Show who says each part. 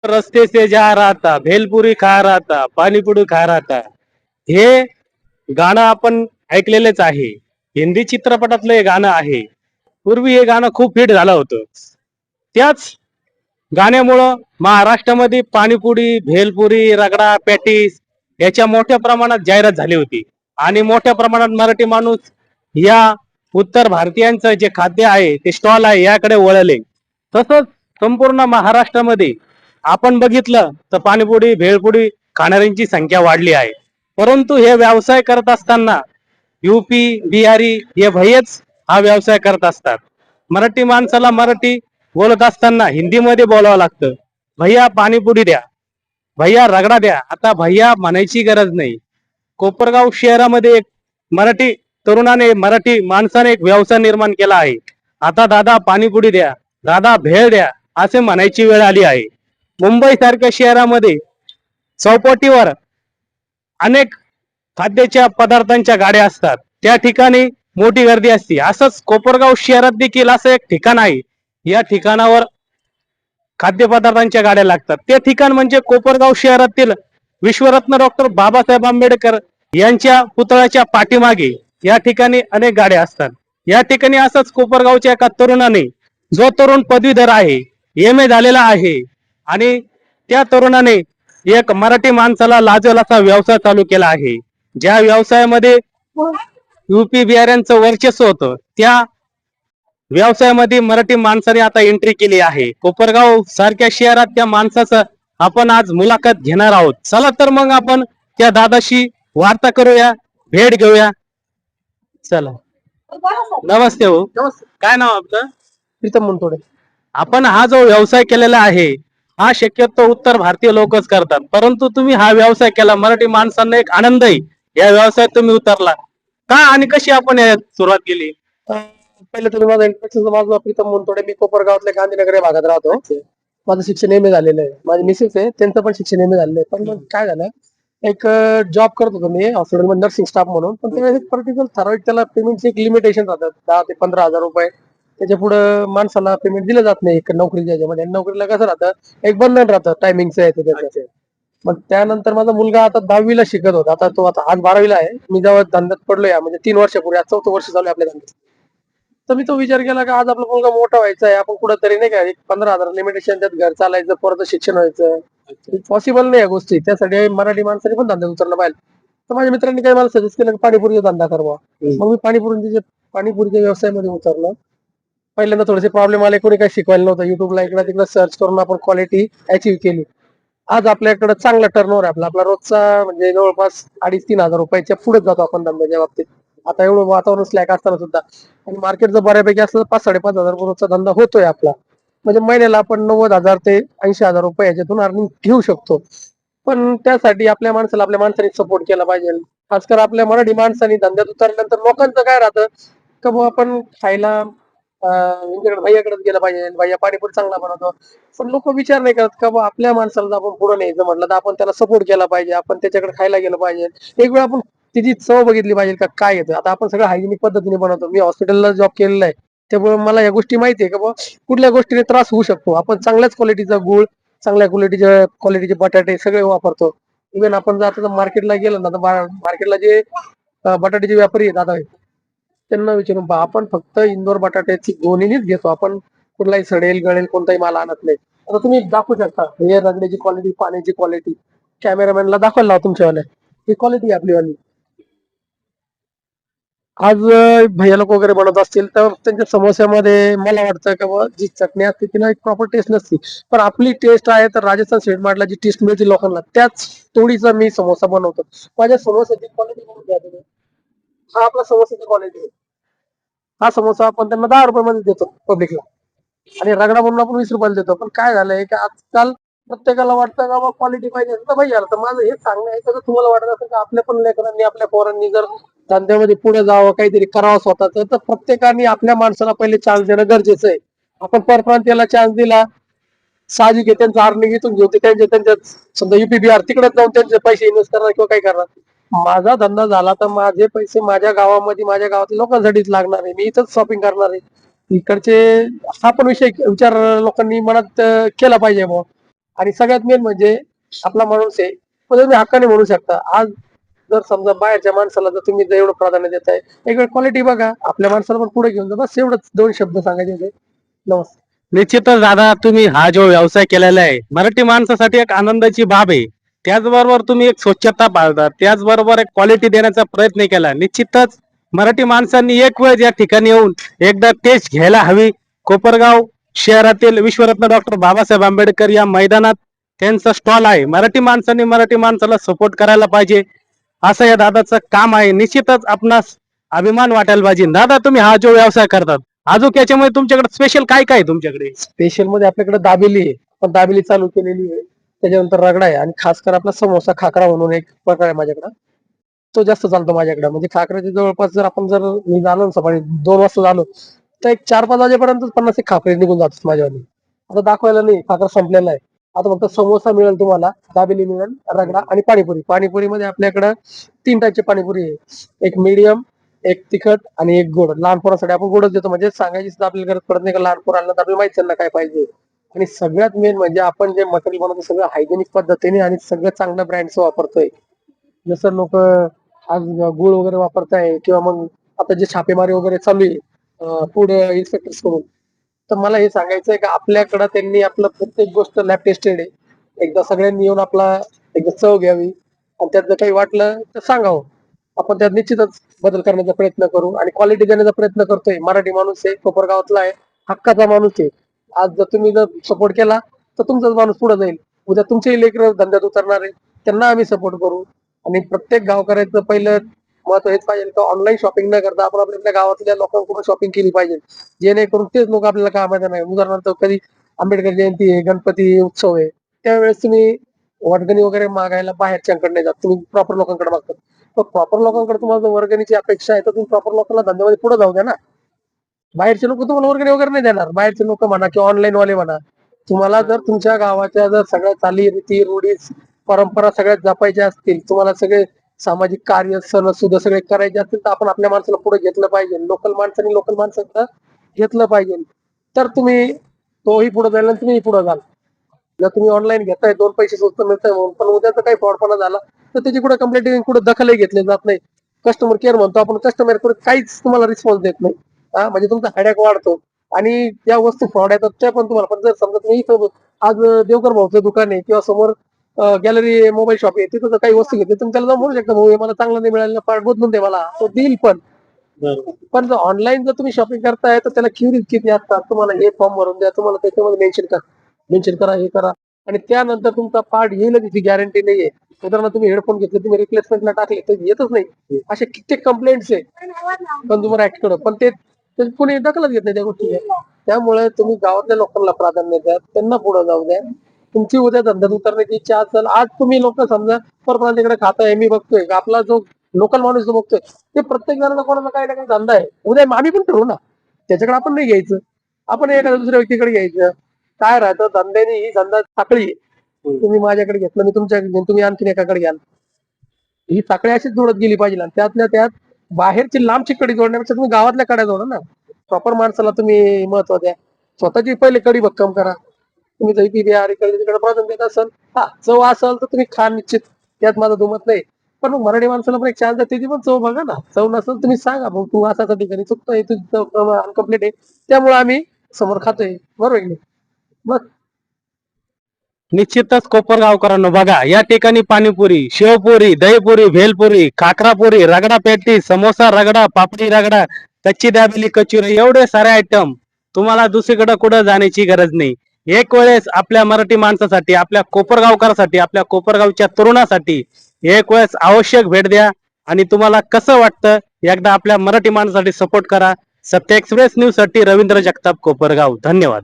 Speaker 1: रस्ते से जा रहा था, भेलपुरी खा रहा था, पाणीपुरी खा रहा था, हे गाणं आपण ऐकलेलेच आहे. हिंदी चित्रपटातलं हे गाणं आहे. पूर्वी हे गाणं खूप हिट झालं होतं. त्याच गाण्यामुळं महाराष्ट्रामध्ये पाणीपुरी, भेलपुरी, रगडा, पॅटीस याच्या मोठ्या प्रमाणात जाहिरात झाली होती आणि मोठ्या प्रमाणात मराठी माणूस या उत्तर भारतीयांचं जे खाद्य आहे ते स्टॉल आहे याकडे वळले. तसंच संपूर्ण महाराष्ट्रामध्ये आपण बघितलं तर पाणीपुरी, भेळपुरी खाणाऱ्यांची संख्या वाढली आहे. परंतु हे व्यवसाय करत असताना यूपी, बिहारी हे भैयच हा व्यवसाय करत असतात. मराठी माणसाला मराठी बोलत असताना हिंदीमध्ये बोलावं लागतं. भैया पाणीपुरी द्या, भैया रगडा द्या. आता भैया म्हणायची गरज नाही. कोपरगाव शहरामध्ये एक मराठी तरुणाने, मराठी माणसाने एक व्यवसाय निर्माण केला आहे. आता दादा पाणीपुरी द्या, दादा भेळ द्या असे म्हणायची वेळ आली आहे. मुंबई सारख्या शहरामध्ये चौपाटीवर अनेक खाद्याच्या पदार्थांच्या गाड्या असतात. त्या ठिकाणी मोठी गर्दी असते. असंच कोपरगाव शहरात देखील असं एक ठिकाण आहे. या ठिकाणावर खाद्यपदार्थांच्या गाड्या लागतात. ते ठिकाण म्हणजे कोपरगाव शहरातील विश्वरत्न डॉक्टर बाबासाहेब आंबेडकर यांच्या पुतळ्याच्या पाठीमागे या ठिकाणी अनेक गाड्या असतात. या ठिकाणी असंच कोपरगावच्या एका तरुणाने, जो तरुण पदवीधर आहे, MA झालेला आहे आणि त्या तरुणाने एक मराठी माणसाला लाजवेल असा व्यवसाय चालू केला आहे. ज्या व्यवसायामध्ये यूपी बिहाऱ्यांचं वर्चस्व होतं त्या व्यवसायामध्ये मराठी माणसाने आता एंट्री केली आहे. कोपरगाव सारख्या शहरात त्या माणसाचं आपण आज मुलाखत घेणार आहोत. चला तर मग आपण त्या दादाशी वार्ता करूया, भेट घेऊया. चला. नमस्ते हो. काय नाव आपलं?
Speaker 2: प्रीतम मुनतोडे.
Speaker 1: आपण हा जो व्यवसाय केलेला आहे हा शक्यतो उत्तर भारतीय लोकच करतात, परंतु तुम्ही हा व्यवसाय केला, मराठी माणसांना एक आनंद आहे. या व्यवसायात तुम्ही उतरला का आणि कशी आपण यात सुरुवात केली?
Speaker 2: पहिले तुम्ही माझा इंट्रोडक्शन. माझं प्रीतम मुनतोडे. मी कोपरगावातल्या गांधीनगर या भागात राहतो. माझं शिक्षण MA झालेलं आहे. माझे मिसेस आहे, त्यांचं पण शिक्षण MA झालेलं आहे. पण मग काय झालं, एक जॉब करत होतो मी हॉस्पिटलमध्ये नर्सिंग स्टाफ म्हणून. पण त्यावेळेस एक पर्टिक्युलर ठराविक त्याला पेमेंटचे एक लिमिटेशन राहतात, 10 ते 15 हजार रुपये. त्याच्या पुढे माणसाला पेमेंट दिलं जात नाही नोकरीच्या ह्याच्यामध्ये. नोकरीला कसं राहतं, एक बंधन राहतं, टायमिंगचं आहे त्याचं. मग त्यानंतर माझा मुलगा आता 10वीला शिकत होता. आता तो आज 12वीला आहे. मी जेव्हा धंद्यात पडलोय म्हणजे 3 वर्षापूर्वी, आज 4थं वर्ष चालू आहे आपल्या धंद्यात. तर मी तो विचार केला की आज आपला मुलगा मोठा व्हायचा आहे, आपण कुठंतरी नाही का एक 15,000 लिमिटेशन, त्यात घर चालायचं, परत शिक्षण व्हायचं, पॉसिबल नाही या गोष्टी. त्यासाठी मराठी माणसाने पण धंद्यात उतरलं पाहिजे. तर माझ्या मित्रांनी काही मला सजेस्ट केलं की पाणीपुरीचा धंदा करावा. मग मी पाणीपुरीच्या व्यवसायामध्ये उतरलो. पहिल्यांदा थोडेसे प्रॉब्लेम आले, कोणी काही शिकवायला नव्हतं. युट्यूबला इकडे तिकडे सर्च करून आपण क्वालिटी अचीव केली. आज आपल्याकडे चांगला टर्नओव्हर आहे. आपला रोजचा म्हणजे जवळपास 2,500-3,000 रुपयाच्या पुढे जातो आपण धंद्याच्या बाबतीत. आता एवढं वातावरण स्लॅक असताना सुद्धा, आणि मार्केट जर बऱ्यापैकी असलं तर 5-5.5 हजार रोजचा धंदा होतोय आपला. म्हणजे महिन्याला आपण 90,000 ते 80,000 रुपये याच्यातून अर्निंग घेऊ शकतो. पण त्यासाठी आपल्या माणसाने सपोर्ट केला पाहिजे. खासकर आपल्या मराठी माणसाने धंद्यात उतरल्यानंतर लोकांचं काय राहतं का बुवा आपण खायला भैयाकडेच गेलं पाहिजे, भैया पाणीपुरी चांगला बनवतो. पण लोक विचार नाही करत का बुवा आपल्या माणसाला आपण पुढे न्यायचं म्हटलं तर आपण त्याला सपोर्ट केला पाहिजे, आपण त्याच्याकडे खायला गेलं पाहिजे. एक वेळ आपण तिची चव बघितली पाहिजे का काय येतं. आता आपण सगळं हायजेनिक पद्धतीने बनवतो. मी हॉस्पिटलला जॉब केलेला आहे, त्यामुळे मला या गोष्टी माहिती आहे का बुवा कुठल्या गोष्टीने त्रास होऊ शकतो. आपण चांगल्याच क्वालिटीचा गुळ, चांगल्या क्वालिटीचे बटाटे सगळे वापरतो. इव्हन आपण जर आता मार्केटला गेलो ना तर मार्केटला जे बटाट्याचे व्यापारी आहेत दादा, त्यांना विचारून पहा, आपण फक्त इंदोर बटाट्याची गोणीनीच घेतो. आपण कुठलाही सडेल गळेल कोणताही माल आणत नाही. आता तुम्ही दाखवू शकता हे रगड्याची क्वालिटी, पाण्याची क्वालिटी. कॅमेरामॅनला दाखवायला लावा तुमच्यावाल्या, ही क्वालिटी आपली वाली. आज भैया लोक वगैरे बनवत असतील तर त्यांच्या समोस्यामध्ये मला वाटतं का बुवा जी चटणी असते तिला एक प्रॉपर टेस्ट नसते. पण आपली टेस्ट आहे तर राजस्थान स्वीट मार्टला जी टेस्ट मिळते लोकांना, त्याच तोडीचा मी समोसा बनवतो. माझ्या समोसाची क्वालिटी बघून घ्या तुम्ही. हा आपला समोसाची क्वालिटी आहे. हा समोसा आपण त्यांना 10 रुपयामध्ये देतो पब्लिकला, आणि रगडा म्हणून आपण 20 रुपयाला देतो. पण काय झालंय की आजकाल प्रत्येकाला वाटतं का क्वालिटी पाहिजे तर भैया. तर माझं हे सांगणं आहे का तुम्हाला वाटत असेल का आपल्या पण लेकरांनी, आपल्या पोरांनी जर धंद्यामध्ये पुढे जावं, काहीतरी करावं स्वतःच, तर प्रत्येकाने आपल्या माणसाला पहिले चान्स देणं गरजेचं आहे. आपण परप्रांतीयाला चान्स दिला, साहजिक आहे त्यांचं अर्निंग इथून घेऊ, ते त्यांच्या समजा UP बिहार तिकडे जाऊन त्यांचे पैसे इन्व्हेस्ट करणार किंवा काय करणार. माझा धंदा झाला तर माझे पैसे माझ्या गावामध्ये, माझ्या गावातल्या लोकांसाठीच लागणार आहे. मी इथंच शॉपिंग करणार आहे. इकडचे हा पण विचार लोकांनी मनात केला पाहिजे बुवा. आणि सगळ्यात मेन म्हणजे आपला माणूस आहे, पण तुम्ही हक्काने म्हणू शकता. आज जर समजा बाहेरच्या माणसाला जर तुम्ही जर एवढं प्राधान्य देताय, एक वेळ क्वालिटी बघा, आपल्या माणसाला पण पुढे घेऊन जा. बस एवढंच 2 शब्द सांगायचे होते. नमस्कार.
Speaker 1: निश्चितच दादा, तुम्ही हा जो व्यवसाय केलेला आहे मराठी माणसासाठी एक आनंदाची बाब आहे. त्याचबरोबर तुम्ही एक स्वच्छता पाळता, त्याचबरोबर एक क्वालिटी देण्याचा प्रयत्न केला. निश्चितच मराठी माणसांनी एक वेळ या ठिकाणी येऊन एकदा टेस्ट घ्यायला हवी. कोपरगाव शहरातील विश्वरत्न डॉक्टर बाबासाहेब आंबेडकर या मैदानात त्यांचा स्टॉल आहे. मराठी माणसांनी मराठी माणसाला सपोर्ट करायला पाहिजे, असं या दादाचं काम आहे. निश्चितच आपणास अभिमान वाटायला पाहिजे. दादा, तुम्ही हा जो व्यवसाय करतात, अजून याच्यामध्ये तुमच्याकडे स्पेशल काय काय आहे तुमच्याकडे?
Speaker 2: स्पेशल मध्ये आपल्याकडे दाबेली आहे, आपण दाबेली चालू केलेली आहे. त्याच्यानंतर रगडा आहे आणि खास कर आपला समोसा खाकरा म्हणून एक प्रकार आहे माझ्याकडे. तो जास्त चालतो माझ्याकडे. म्हणजे खाकऱ्याच्या जवळपास जर मी झालो ना सकाळी 2 वाजता झालो, तर एक 4-5 वाजेपर्यंत 50 एक खाकरे निघून जातात माझ्यावाली. आता दाखवायला नाही, खाकरा संपलेला आहे. आता फक्त समोसा मिळेल तुम्हाला, दाबेली मिळेल, रगडा आणि पाणीपुरी. पाणीपुरीमध्ये आपल्याकडं 3 टाईपची पाणीपुरी आहे. एक मीडियम, एक तिखट आणि एक गोड. लहान पोरांसाठी आपण गोडच देतो, म्हणजे सांगायची सुद्धा आपल्याला गरज पडत नाही का लहान पोरांना तर आपल्याला माहिती ना काय पाहिजे. आणि सगळ्यात मेन म्हणजे आपण जे मटेरियल बनवतो सगळं हायजेनिक पद्धतीने आणि सगळं चांगल्या ब्रँडचं वापरतोय. जसं लोक आज गुळ वगैरे वापरताय किंवा मग आता जे छापेमारी वगैरे चालू आहे फूड इन्स्पेक्टर्स कडून, तर मला हे सांगायचं आहे की आपल्याकडं त्यांनी आपलं प्रत्येक गोष्ट लॅब टेस्टेड आहे. एकदा सगळ्यांनी येऊन आपला एकदा चव घ्यावी आणि त्यात जर काही वाटलं तर सांगावं. आपण त्यात निश्चितच बदल करण्याचा प्रयत्न करू आणि क्वालिटी देण्याचा प्रयत्न करतोय. मराठी माणूस आहे, कोपरगावातला आहे, हक्काचा माणूस आहे. आज जर तुम्ही जर सपोर्ट केला तर तुमचाच माणूस पुढे जाईल. उद्या तुमचे लेकर धंद्यात उतरणार आहे, त्यांना आम्ही सपोर्ट करू. आणि प्रत्येक गावकऱ्याचं पहिलं महत्व हेच पाहिजे की ऑनलाईन शॉपिंग न करता आपण आपल्या गावातल्या लोकांकडून शॉपिंग केली पाहिजे, जेणेकरून तेच लोक आपल्याला कामाचे नाही. उदाहरणार्थ कधी आंबेडकर जयंती आहे, गणपती उत्सव आहे, त्यावेळेस तुम्ही वर्गणी वगैरे मागायला बाहेरच्यांकडे नाही जात, तुम्ही प्रॉपर लोकांकडे मागतात. तर प्रॉपर लोकांकडे तुम्हाला जर वर्गणीची अपेक्षा आहे तर तुम्ही प्रॉपर लोकांना धंद्यामध्ये पुढे जाऊ द्या ना. बाहेरचे लोक तुम्हाला वर्गणी वगैरे नाही देणार. बाहेरचे लोक म्हणा किंवा ऑनलाईन वाले म्हणा, तुम्हाला जर तुमच्या गावाच्या जर सगळ्या चाली रीती रूढी परंपरा सगळ्यात जपायच्या असतील, तुम्हाला सगळे सामाजिक कार्य सण सुद्धा सगळे करायचे असतील, तर आपण आपल्या माणसाला पुढे घेतलं पाहिजे. लोकल माणसाने लोकल माणसाला घेतलं पाहिजे, तर तुम्ही तोही पुढे जाईल आणि तुम्ही पुढे जाल. जर तुम्ही ऑनलाईन घेताय 2 पैसे स्वस्त मिळताय म्हणून, पण उद्याचा काही फ्रॉडपणा झाला तर त्याची कुठे कंप्लेंट कुठे दखलही घेतली जात नाही. कस्टमर केअर म्हणतो आपण, कस्टमर केअर काहीच तुम्हाला रिस्पॉन्स देत नाही. म्हणजे तुमचा हेडॅक वाढतो आणि त्या वस्तू फ्रॉड येतात त्या पण तुम्हाला. पण जर समजा तुम्ही इथं आज देवकर भाऊचं दुकान आहे किंवा समोर गॅलरी मोबाईल शॉप आहे, तिथं जर काही वस्तू घेतली तुम्ही त्याला जाऊन म्हणू शकता, भाऊ हे मला चांगलं नाही मिळालं, पार्ट बदलून दे मला, तो देईल. पण जर ऑनलाईन जर तुम्ही शॉपिंग करताय तर त्याला क्युरीज किती असतात, तुम्हाला हे फॉर्म भरून द्या, तुम्हाला त्याच्यामध्ये मेन्शन करा, हे करा, आणि त्यानंतर तुमचा पार्ट येईल त्याची गॅरंटी नाहीये. उदाहरणार्थ तुम्ही हेडफोन घेतले, तुम्ही रिप्लेसमेंटला टाकले तर येतच नाही. असे कित्येक कंप्लेंट्स आहे कंझ्युमर ऍक्ट कडे, पण ते कोणी दखलच घेत नाही त्या गोष्टी. त्यामुळे तुम्ही गावातल्या लोकांना प्राधान्य द्या, त्यांना पुढे जाऊ द्या. तुमची उद्या धंद्यात उतरण्याची इच्छा असेल, आज तुम्ही लोक समजा परप्रांतीकडे खाताय, मी बघतोय आपला जो लोकल माणूस जो बघतोय ते प्रत्येक जणांना कोणाचा काही ना काही धंदा आहे. उद्या आम्ही पण ठरवू ना, त्याच्याकडे आपण नाही घ्यायचं, आपण एखाद्या दुसऱ्या व्यक्तीकडे घ्यायचं. काय राहतं धंद्याने, ही धंदा साखळी आहे. तुम्ही माझ्याकडे घेतलं, मी तुमच्याकडे घेऊन, तुम्ही आणखीन एकाकडे घ्याल, ही साखळी अशीच जोडत गेली पाहिजे. आणि त्यातल्या त्यात बाहेरची लांबची कडी जोडण्यापेक्षा तुम्ही गावातल्या कड्या जोडा ना. प्रॉपर माणसाला तुम्ही महत्व द्या. स्वतःची पहिले कडी भक्कम करा. तुम्ही जरी बिहारी तिकडे प्राधान्य देत असाल, चव असाल तर तुम्ही खा निश्चित, त्यात माझं दुमत नाही. पण मग मराठी माणसाला पण एक चान्स द्या, त्याची पण चव बघा ना. चव नसेल तुम्ही सांगा, भाऊ तू असा ठिकाणी चुकतोय, तुझी चव अनकम्प्लीट आहे, त्यामुळे आम्ही समोर खातोय, बरोबर आहे. मग
Speaker 1: निश्चितच कोपरगावकरांनो, बघा या ठिकाणी पाणीपुरी, शेवपुरी, दहीपुरी, भेलपुरी, खाकरापुरी, रगडा पेटी, समोसा रगडा, पापडी रगडा, कच्ची दाबेली, कचोरी, एवढे सारे आयटम तुम्हाला दुसरीकडे कुठं जाण्याची गरज नाही. एक वेळेस आपल्या मराठी माणसासाठी, आपल्या कोपरगावकरांसाठी, आपल्या कोपरगावच्या तरुणासाठी एक वेळेस आवश्यक भेट द्या. आणि तुम्हाला कसं वाटतं एकदा आपल्या मराठी माणसासाठी सपोर्ट करा. सत्य एक्सप्रेस न्यूज साठी रवींद्र जगताप, कोपरगाव. धन्यवाद.